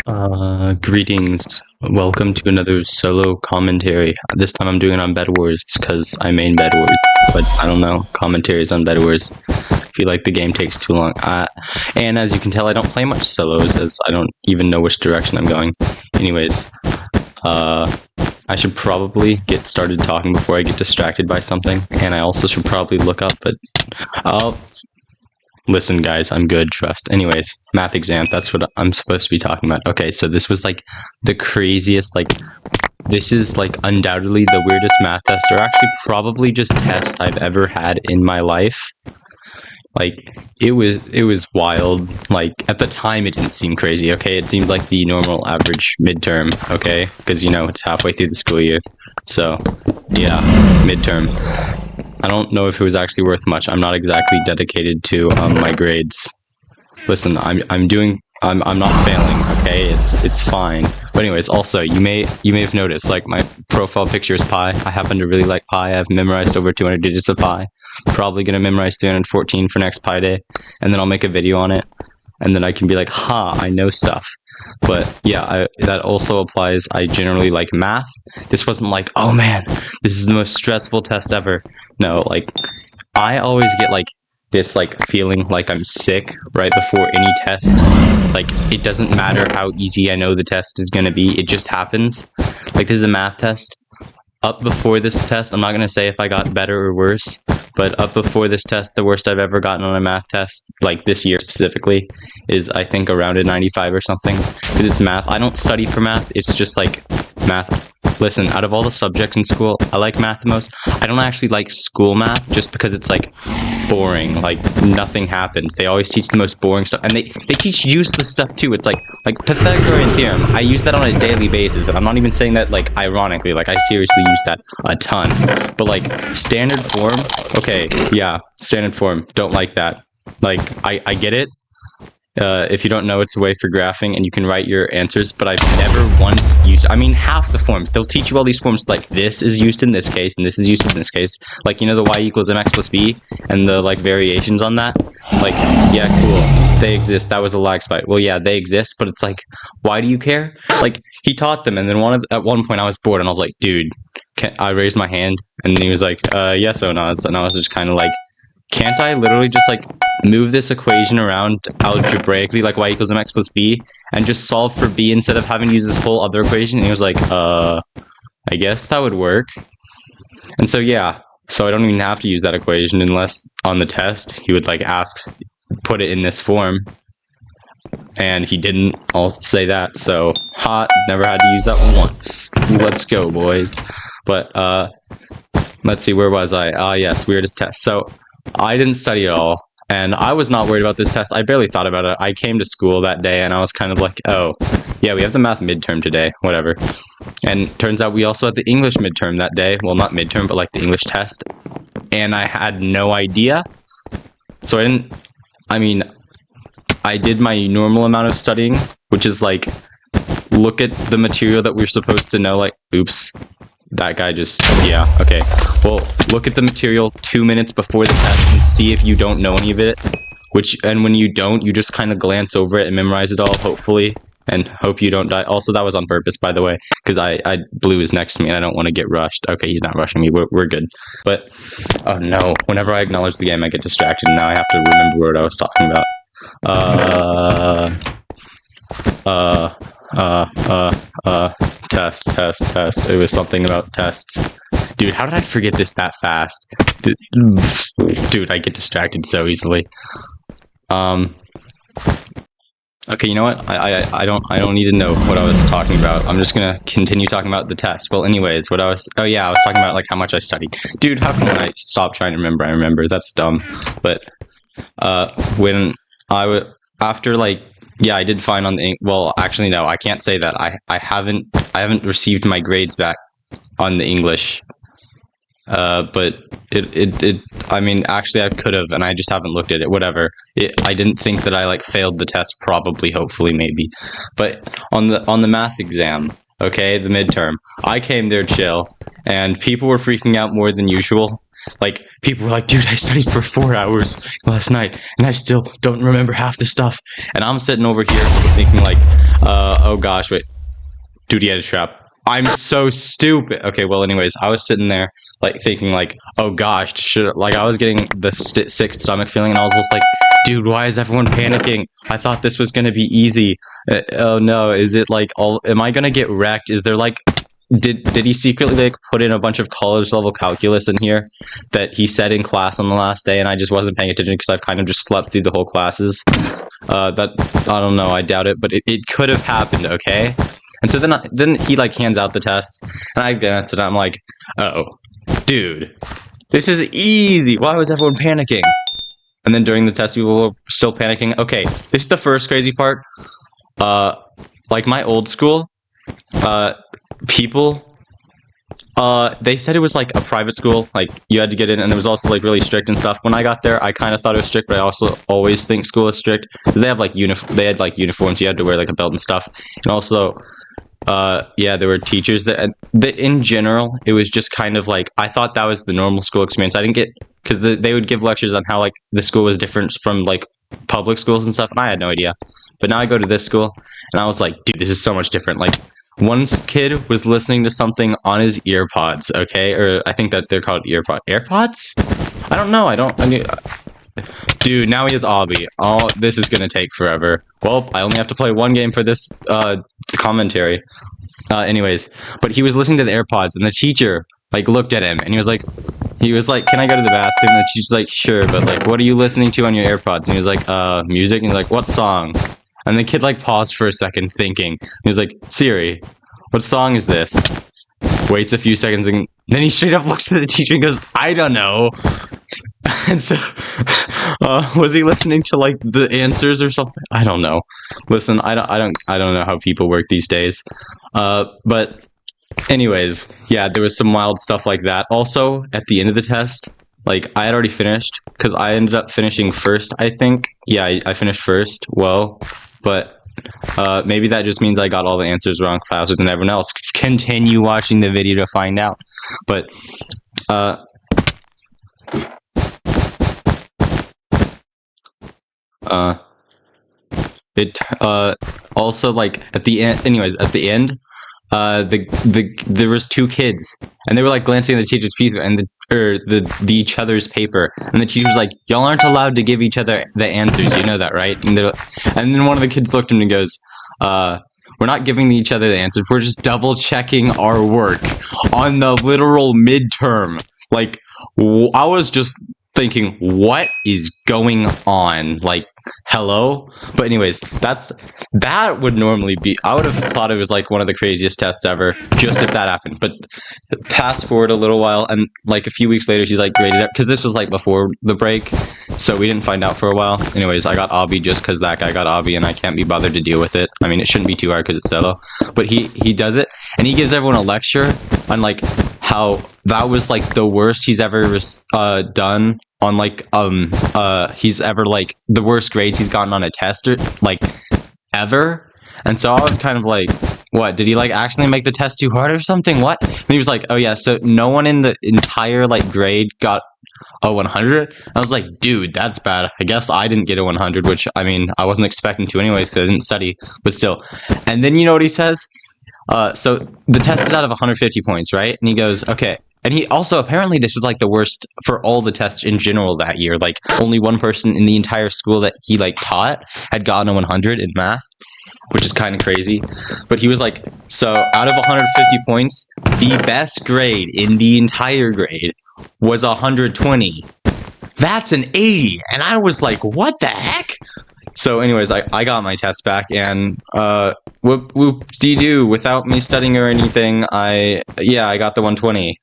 Greetings. Welcome to another solo commentary. This time I'm doing it on Bed Wars because I main Bed Wars, but I don't know, commentaries on Bed Wars. I feel like the game takes too long. And as you can tell, I don't play much solos as I don't even know which direction I'm going. Anyways, I should probably get started talking before I get distracted by something, and I also should probably look up, but listen, guys, I'm good, trust. Anyways, math exam, that's what I'm supposed to be talking about. Okay, so this was like the craziest, this is like undoubtedly the weirdest math test, or actually probably just test I've ever had in my life. Like, it was wild. Like, at the time, it didn't seem crazy, okay? It seemed like the normal average midterm, okay? Because, you know, it's halfway through the school year. So, yeah, midterm. I don't know if it was actually worth much. I'm not exactly dedicated to my grades. Listen, I'm not failing, okay? It's fine. But anyways, also you may have noticed, like, my profile picture is pi. I happen to really like pi. I've memorized over 200 digits of pi. Probably gonna memorize 314 for next pi day, and then I'll make a video on it, and then I can be like, ha, I know stuff. But yeah, that also applies. I generally like math. This wasn't like, oh man, this is the most stressful test ever. No, like, I always get like this like feeling like I'm sick right before any test. Like, it doesn't matter how easy I know the test is gonna be, it just happens. Like, this is a math test. Up before this test, I'm not gonna say if I got better or worse, but up before this test, the worst I've ever gotten on a math test, like this year specifically, is I think around a 95 or something, because it's math. I don't study for math, it's just like math. Listen, out of all the subjects in school, I like math the most. I don't actually like school math just because it's like boring, like nothing happens. They always teach the most boring stuff, and they teach useless stuff too. It's like Pythagorean theorem. I use that on a daily basis, and I'm not even saying that like ironically, like I seriously use that a ton. But like standard form, okay, yeah, standard form, don't like that. Like, I get it. If you don't know, it's a way for graphing, and you can write your answers, but I've never once used, I mean, half the forms. They'll teach you all these forms, like, this is used in this case, and this is used in this case. Like, you know, the y equals mx plus b, and the, like, variations on that? Like, yeah, cool. They exist. That was a lag spike. Well, yeah, they exist, but it's like, why do you care? Like, he taught them, and then at one point I was bored, and I was like, dude, I raised my hand, and then he was like, yes, onaws, and I was just kind of like, can't I literally just like move this equation around algebraically, like y equals mx plus b, and just solve for b instead of having to use this whole other equation? And he was like, I guess that would work. And so yeah, so I don't even have to use that equation unless on the test he would like ask, put it in this form. And he didn't also say that, so hot, never had to use that once. Let's go, boys. But let's see, where was I? Yes, weirdest test. So I didn't study at all, and I was not worried about this test. I barely thought about it. I came to school that day, and I was kind of like, oh, yeah, we have the math midterm today, whatever. And turns out we also had the English midterm that day. Well, not midterm, but like the English test. And I had no idea. So I did my normal amount of studying, which is like, look at the material that we're supposed to know, like, oops. That guy just, yeah, okay. Well, look at the material 2 minutes before the test and see if you don't know any of it. And when you don't, you just kind of glance over it and memorize it all, hopefully, and hope you don't die. Also, that was on purpose, by the way, because Blue is next to me and I don't want to get rushed. Okay, he's not rushing me, we're good. But, oh no, whenever I acknowledge the game, I get distracted, and now I have to remember what I was talking about. Test. It was something about tests. Dude, how did I forget this that fast? Dude, I get distracted so easily. Okay, you know what? I don't need to know what I was talking about. I'm just gonna continue talking about the test. Well, anyways, I was talking about like how much I studied. Dude, how come when I stop trying to remember, I remember? That's dumb. But when after like, yeah, I did fine on the well, actually no, I can't say that. I haven't received my grades back on the English. But I mean, actually I could have, and I just haven't looked at it. Whatever. I didn't think that I like failed the test, probably, hopefully, maybe. But on the math exam, okay, the midterm, I came there chill, and people were freaking out more than usual. Like, people were like, dude, I studied for 4 hours last night, and I still don't remember half the stuff. And I'm sitting over here thinking like, oh gosh, wait. Dude, he had a trap. I'm so stupid. Okay, well, anyways, I was sitting there, like, thinking, like, oh gosh, like, I was getting the sick stomach feeling, and I was just like, dude, why is everyone panicking? I thought this was gonna be easy. Oh no, is it like am I gonna get wrecked? Is there like, did he secretly like put in a bunch of college level calculus in here that he said in class on the last day, and I just wasn't paying attention because I've kind of just slept through the whole classes? That, I don't know, I doubt it, but it could have happened, okay? And so then he like hands out the test, and I glance and I'm like, oh, dude, this is easy. Why was everyone panicking? And then during the test, people were still panicking. Okay, this is the first crazy part. Like my old school, people, they said it was like a private school, like you had to get in, and it was also like really strict and stuff. When I got there, I kind of thought it was strict, but I also always think school is strict because they have like they had like uniforms. You had to wear like a belt and stuff, and also, yeah, there were teachers that in general, it was just kind of like, I thought that was the normal school experience. I didn't get, because they would give lectures on how like the school was different from like public schools and stuff, and I had no idea. But now I go to this school, and I was like, dude, this is so much different. Like, one kid was listening to something on his earpods, okay? Or I think that they're called AirPods? I don't know, dude, now he has Obby. Oh, this is gonna take forever. Well, I only have to play one game for this commentary. Anyways, but he was listening to the AirPods, and the teacher like looked at him, and he was like, can I go to the bathroom? And the teacher's like, sure, but like, what are you listening to on your AirPods? And he was like, music. And he's like, what song? And the kid like paused for a second, thinking. He was like, Siri, what song is this? Waits a few seconds, and then he straight up looks at the teacher and goes, I don't know. And so, was he listening to like the answers or something? I don't know. Listen, I don't know how people work these days. But anyways, yeah, there was some wild stuff like that. Also, at the end of the test, like I had already finished because I ended up finishing first, I think. Yeah, I finished first. Whoa, but maybe that just means I got all the answers wrong faster than everyone else. Continue watching the video to find out. But it also like at the end. Anyways, at the end, there was 2 kids, and they were like glancing at the teacher's piece and the each other's paper, and the teacher was like, y'all aren't allowed to give each other the answers, you know that, right? And then one of the kids looked at him and goes, we're not giving each other the answers, we're just double checking our work on the literal midterm. Like, I was just thinking, what is going on? Like, hello? But anyways, that would normally be, I would have thought it was like one of the craziest tests ever, just if that happened. But fast forward a little while, and like a few weeks later, she's like graded up, because this was like before the break, so we didn't find out for a while. Anyways, I got Obby just because that guy got Obby, and I can't be bothered to deal with it. I mean, it shouldn't be too hard because it's solo, but he does it, and he gives everyone a lecture on like how that was like the worst he's ever done on like he's ever like the worst grades he's gotten on a test, or like ever. And so I was kind of like, what, did he like actually make the test too hard or something? What? And he was like, oh yeah, so no one in the entire like grade got a 100. I was like, dude, that's bad. I guess I didn't get a 100, which I mean, I wasn't expecting to anyways because I didn't study, but still. And then you know what he says? So the test is out of 150 points, right? And he goes, okay. And he also, apparently this was like the worst for all the tests in general that year. Like only one person in the entire school that he like taught had gotten a 100 in math, which is kind of crazy. But he was like, so out of 150 points, the best grade in the entire grade was 120. That's an 80. And I was like, what the heck? So anyways, I got my test back, and whoop-de-doo, without me studying or anything, I got the 120.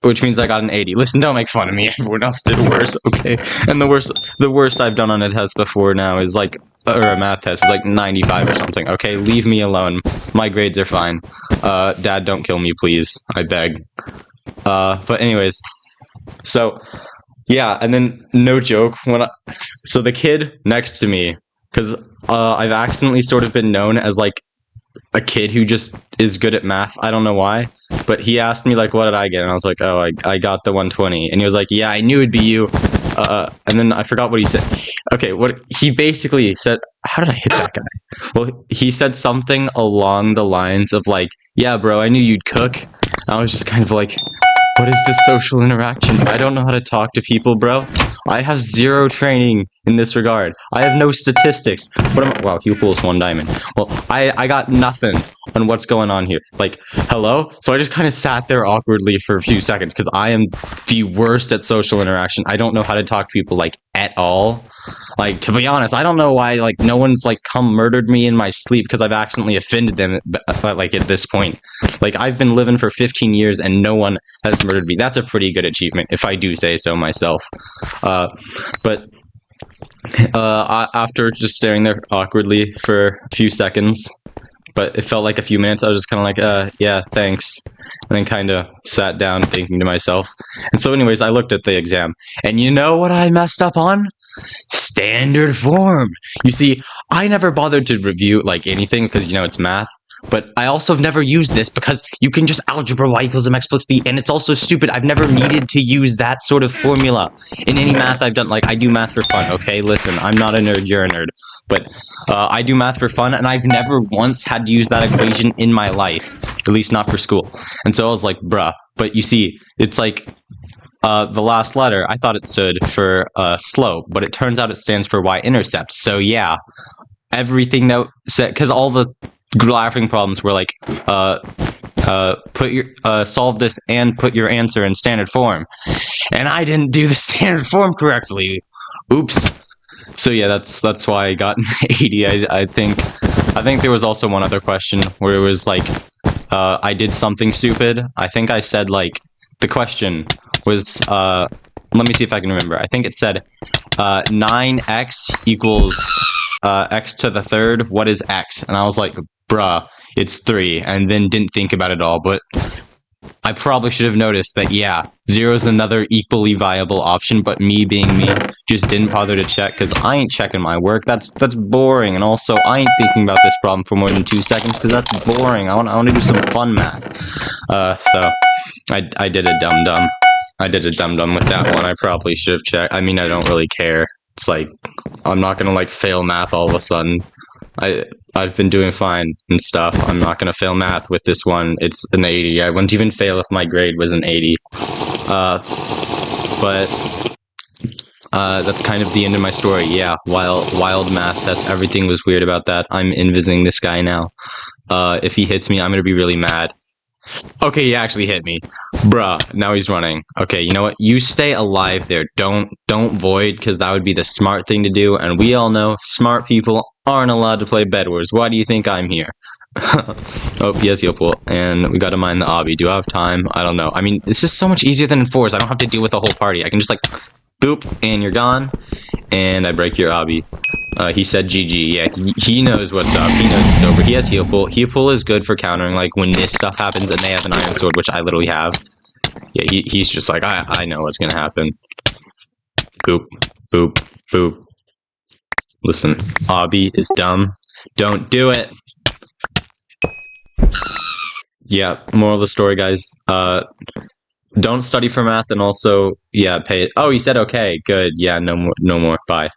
Which means I got an 80. Listen, don't make fun of me. Everyone else did worse, okay? And the worst I've done on a test before now is like, or a math test is like 95 or something, okay? Leave me alone. My grades are fine. Dad, don't kill me, please. I beg. But anyways, so yeah, and then no joke, so the kid next to me, because I've accidentally sort of been known as like a kid who just is good at math. I don't know why, but he asked me like, what did I get? And I was like, oh, I got the 120. And he was like, yeah, I knew it'd be you. And then I forgot what he said. Okay, what he basically said. How did I hit that guy? Well, he said something along the lines of like, yeah, bro, I knew you'd cook. I was just kind of like, what is this social interaction? I don't know how to talk to people, bro. I have zero training in this regard. I have no statistics. What am I? Wow, he pulls 1 diamond. Well, I got nothing on what's going on here. Like, hello? So I just kind of sat there awkwardly for a few seconds because I am the worst at social interaction. I don't know how to talk to people, like, at all. Like, to be honest, I don't know why, like, no one's, like, come murdered me in my sleep because I've accidentally offended them, like, at this point. Like, I've been living for 15 years and no one has murdered me. That's a pretty good achievement, if I do say so myself. But after just staring there awkwardly for a few seconds, but it felt like a few minutes, I was just kind of like, yeah, thanks. And then kind of sat down thinking to myself. And so anyways, I looked at the exam. And you know what I messed up on? Standard form. You see, I never bothered to review like anything because, you know, it's math. But I also have never used this because you can just algebra y equals mx plus b, and it's also stupid. I've never needed to use that sort of formula in any math I've done. Like, I do math for fun, okay? Listen, I'm not a nerd, you're a nerd. But I do math for fun, and I've never once had to use that equation in my life, at least not for school. And so I was like, bruh. But you see, it's like the last letter, I thought it stood for slope, but it turns out it stands for y-intercept. So yeah, everything that said, because all the graphing problems were like, solve this and put your answer in standard form. And I didn't do the standard form correctly. Oops. So yeah, that's why I got an 80. I think there was also one other question where it was like, I did something stupid. I think I said like, the question was, let me see if I can remember. I think it said, 9x equals x to the third. What is x? And I was like, bruh, it's 3, and then didn't think about it all. But I probably should have noticed that, yeah, 0 is another equally viable option, but me being me, just didn't bother to check, because I ain't checking my work. That's boring, and also, I ain't thinking about this problem for more than 2 seconds, because that's boring. I want to do some fun math. So, I did a dum-dum. I did a dum-dum with that one. I probably should have checked. I mean, I don't really care. It's like, I'm not gonna, like, fail math all of a sudden. I've been doing fine and stuff. I'm not gonna fail math with this one. It's an 80. I wouldn't even fail if my grade was an 80. But that's kind of the end of my story. Yeah, wild math test. Everything was weird about that. I'm invising this guy now. If he hits me, I'm gonna be really mad. Okay, he actually hit me. Bruh, now he's running. Okay, you know what? You stay alive there. Don't void, because that would be the smart thing to do, and we all know smart people aren't allowed to play Bed Wars. Why do you think I'm here? Oh, yes, he'll pull. And we gotta mine the obby. Do I have time? I don't know. I mean, this is so much easier than in 4s. I don't have to deal with the whole party. I can just, like, boop, and you're gone. And I break your obby. He said GG. Yeah, he knows what's up. He knows it's over. He has heal pull. Heal pull is good for countering, like, when this stuff happens and they have an iron sword, which I literally have. Yeah, he's just like, I know what's gonna happen. Boop, boop, boop. Listen, obby is dumb. Don't do it! Yeah, moral of the story, guys. Don't study for math, and also, yeah, pay it. Oh, he said okay. Good. Yeah, no more. Bye.